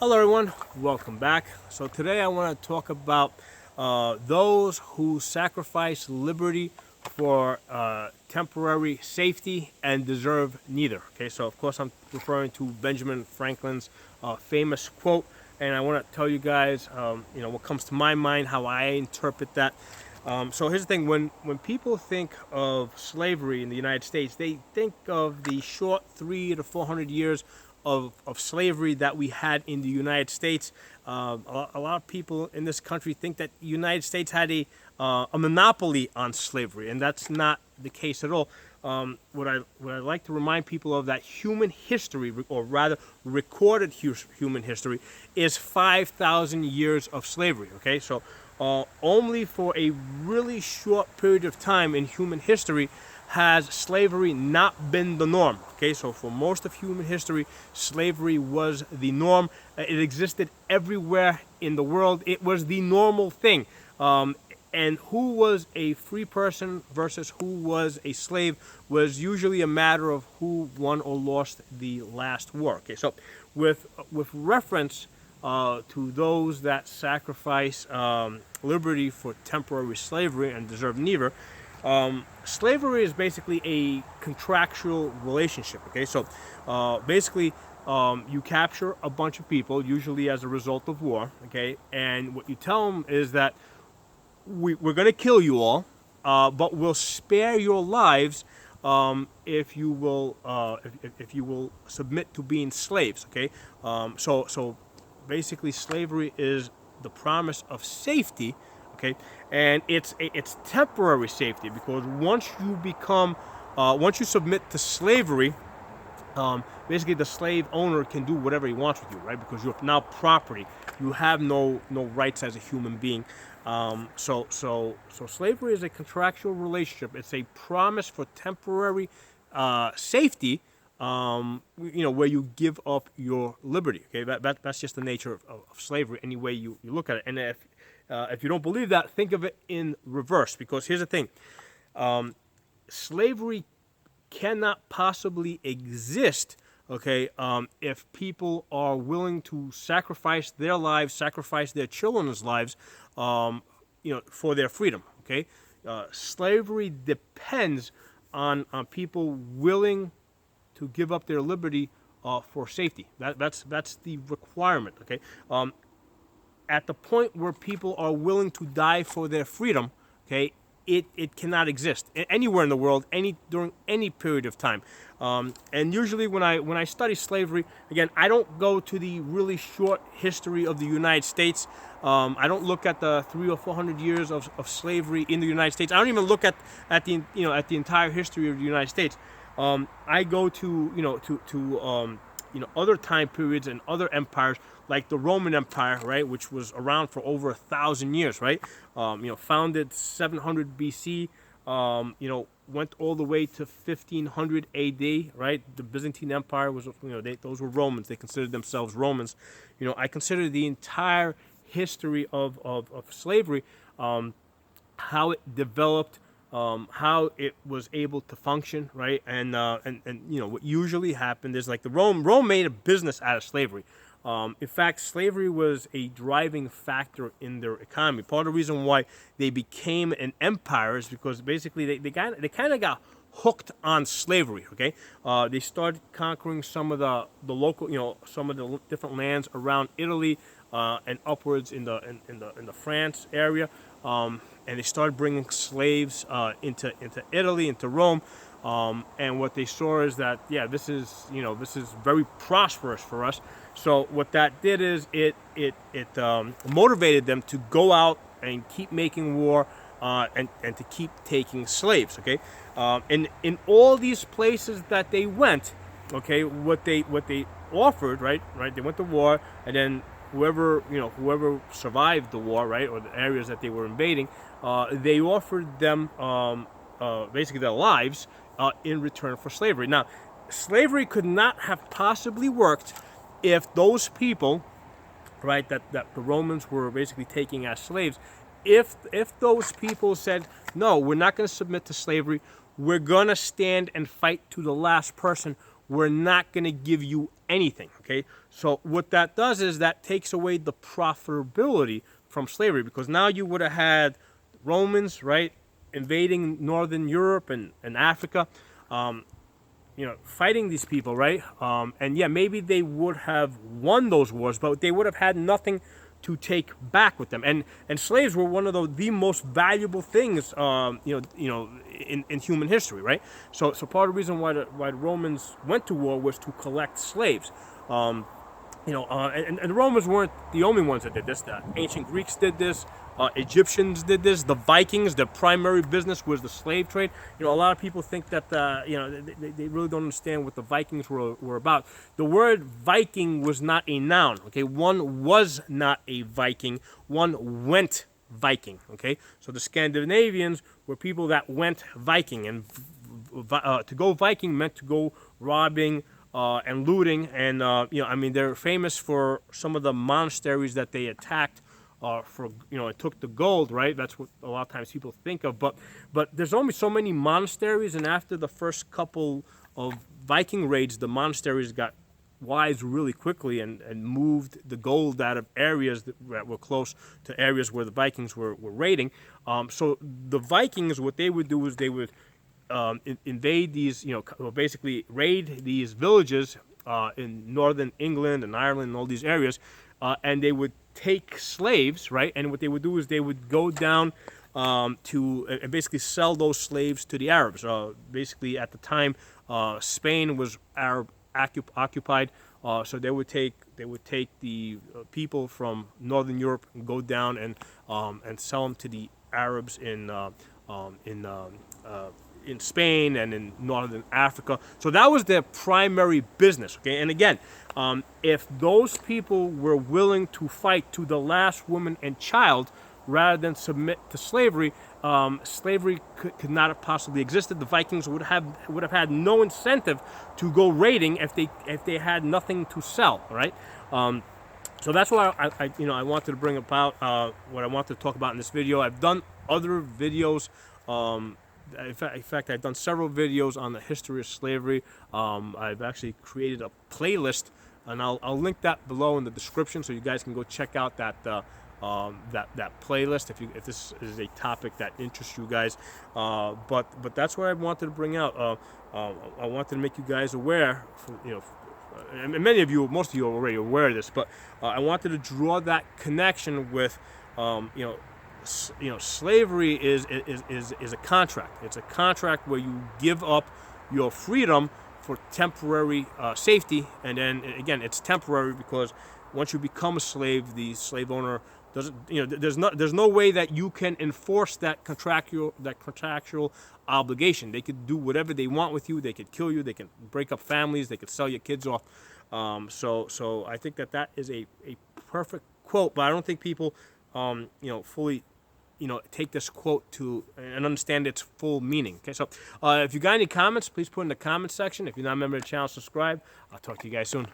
Hello everyone, welcome back. So today I want to talk about those who sacrifice liberty for temporary safety and deserve neither. Okay, so of course I'm referring to Benjamin Franklin's famous quote, and I want to tell you guys, what comes to my mind, how I interpret that. So here's the thing: when people think of slavery in the United States, they think of the short 300 to 400 years of slavery that we had in the United States. A lot of people in this country think that the United States had a monopoly on slavery, and that's not the case at all. What I like to remind people of, that human history, or rather recorded human history, is 5,000 years of slavery. Okay, so only for a really short period of time in human history has slavery not been the norm. Okay, so for most of human history, slavery was the norm. It existed everywhere in the world. It was the normal thing. And who was a free person versus who was a slave was usually a matter of who won or lost the last war. Okay, so with reference to those that sacrifice liberty for temporary slavery and deserve neither, slavery is basically a contractual relationship. Okay, so basically you capture a bunch of people, usually as a result of war. Okay, and what you tell them is that we're going to kill you all, but we'll spare your lives if you will if you will submit to being slaves. Okay, so basically slavery is the promise of safety. Okay, and it's temporary safety, because once you submit to slavery, basically the slave owner can do whatever he wants with you, right? Because you're now property. You have no rights as a human being. So slavery is a contractual relationship. It's a promise for temporary safety. Where you give up your liberty. Okay, that's just the nature of slavery, any way you look at it. And if you don't believe that, think of it in reverse. Because here's the thing: slavery cannot possibly exist, okay, if people are willing to sacrifice their lives, sacrifice their children's lives, for their freedom. Okay, slavery depends on people willing to give up their liberty for safety. That's the requirement. Okay, at the point where people are willing to die for their freedom, okay, it cannot exist anywhere in the world, during any period of time. And usually when I study slavery, again, I don't go to the really short history of the United States. I don't look at the 300 or 400 years of slavery in the United States. I don't even look at the entire history of the United States. I go to other time periods and other empires, like the Roman Empire, right, which was around for over 1,000 years, right? Founded 700 BC, went all the way to 1500 AD, right? The Byzantine Empire was, those were Romans. They considered themselves Romans. I consider the entire history of slavery, how it developed, how it was able to function, right? And what usually happened is, like, Rome made a business out of slavery. In fact, slavery was a driving factor in their economy. Part of the reason why they became an empire is because basically they kind of got hooked on slavery. Okay, they started conquering some of the local, some of the different lands around Italy and upwards in the France area. And they started bringing slaves into Italy, into Rome, and what they saw is that, this is very prosperous for us. So what that did is it motivated them to go out and keep making war, and to keep taking slaves. Okay, and in all these places that they went, okay, what they offered, right, they went to war, and then whoever survived the war, right, or the areas that they were invading, they offered them basically their lives in return for slavery. Now, slavery could not have possibly worked if those people, right, that the Romans were basically taking as slaves, if those people said, no, we're not going to submit to slavery, we're going to stand and fight to the last person, we're not going to give you anything. Okay, so what that does is that takes away the profitability from slavery, because now you would have had Romans, right, invading northern Europe and Africa, fighting these people, right? And yeah, maybe they would have won those wars, but they would have had nothing to take back with them. And slaves were one of the most valuable things, in human history, right? So part of the reason why the Romans went to war was to collect slaves. And the Romans weren't the only ones that did this. The ancient Greeks did this. Egyptians did this. The Vikings, their primary business was the slave trade. A lot of people think that they really don't understand what the Vikings were about. The word Viking was not a noun. Okay, one was not a Viking. One went Viking. Okay, so the Scandinavians were people that went Viking, and to go Viking meant to go robbing and looting, and they're famous for some of the monasteries that they attacked. It took the gold, right? That's what a lot of times people think of. But there's only so many monasteries, and after the first couple of Viking raids, the monasteries got wise really quickly and moved the gold out of areas that were close to areas where the Vikings were raiding. So the Vikings, what they would do is they would invade these, basically raid these villages in northern England and Ireland and all these areas, and they would take slaves, right? And what they would do is they would go down to and basically sell those slaves to the Arabs. Basically, at the time, Spain was Arab occupied, so they would take the people from northern Europe and go down and sell them to the Arabs in Spain and in northern Africa. So that was their primary business. Okay, and again, if those people were willing to fight to the last woman and child rather than submit to slavery, slavery could not have possibly existed. The Vikings would have had no incentive to go raiding if they had nothing to sell. Right. So that's why I wanted to bring about what I wanted to talk about in this video. I've done other videos. In fact, I've done several videos on the history of slavery. I've actually created a playlist, and I'll link that below in the description, so you guys can go check out that playlist if this is a topic that interests you guys. But that's what I wanted to bring out. I wanted to make you guys aware. And many of you, most of you are already aware of this, but I wanted to draw that connection with, slavery is a contract. It's a contract where you give up your freedom for temporary safety, and then again, it's temporary because once you become a slave, the slave owner doesn't. There's no way that you can enforce that contractual obligation. They could do whatever they want with you. They could kill you. They can break up families. They could sell your kids off. So I think that is a perfect quote, but I don't think people fully take this quote to and understand its full meaning. Okay, so if you got any comments, please put in the comment section. If you're not a member of the channel, subscribe. I'll talk to you guys soon.